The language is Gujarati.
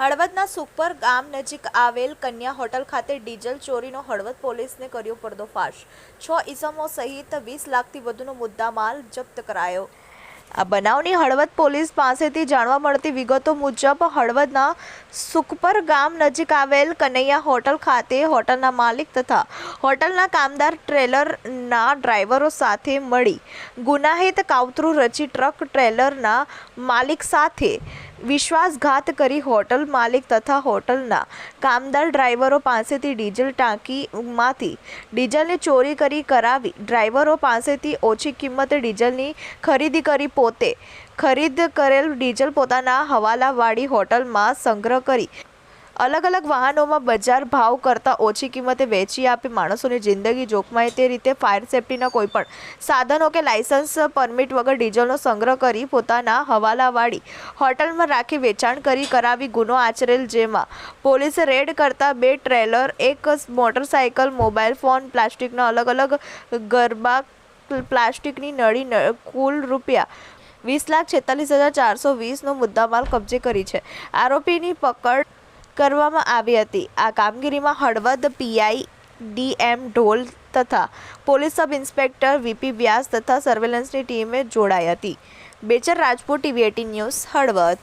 હળવદના સુખપર ગામ નજીક આવેલ કન્યા હોટલ ખાતે ડીઝલ ચોરીનો હળવદ પોલીસને કર્યો પર્દાફાશ। 6 ઈસમો સહિત 20 લાખથી વધુનો મુદ્દામાલ જપ્ત કરાયો। આ બનાવની હળવદ પોલીસ પાસેથી જાણવા મળતી વિગતો મુજબ હળવદના સુખપર ગામ નજીક આવેલ કનૈયા હોટલ ખાતે હોટલના માલિક તથા હોટલના કામદાર ટ્રેલરના ડ્રાઈવરો સાથે મળી ગુનાહિત કાવતરું રચી ટ્રક ટ્રેલરના માલિક સાથે વિશ્વાસઘાત કરી હોટલ માલિક તથા હોટલના કામદાર ડ્રાઈવરો પાસેથી ડીઝલ ટાંકીમાંથી ડીઝલની ચોરી કરાવી ડ્રાઈવરો પાસેથી ઓછી કિંમતે ડીઝલની ખરીદી કરી પોતે ખરીદ કરેલ ડીઝલ પોતાના હવાલાવાળી હોટલમાં સંગ્રહ કરી અલગ અલગ વાહનોમાં બજાર ભાવ કરતાં ઓછી કિંમતે વેચી આપી માણસોની જિંદગી જોખમાય તે રીતે ફાયર સેફ્ટીના કોઈપણ સાધનો કે લાયસન્સ પરમિટ વગર ડીઝલનો સંગ્રહ કરી પોતાના હવાલાવાળી હોટલમાં રાખી વેચાણ કરાવી ગુનો આચરેલ, જેમાં પોલીસે રેડ કરતા 2 ટ્રેલર, 1 મોટરસાયકલ, મોબાઈલ ફોન, પ્લાસ્ટિકના અલગ અલગ ગરબા, પ્લાસ્ટિકની નળી કુલ રૂપિયા 20,46,420નો મુદ્દામાલ કબજે કરી છે। આરોપીની પકડ કરવામાં આવી હતી। આ કામગીરીમાં હળવદ પીઆઈ ડીએમ ઢોલ તથા પોલીસ સબ ઇન્સ્પેક્ટર વીપી વ્યાસ તથા સર્વેલન્સની ટીમે જોડાઈ હતી। Bechar Rajput, TV18 news, Halvad.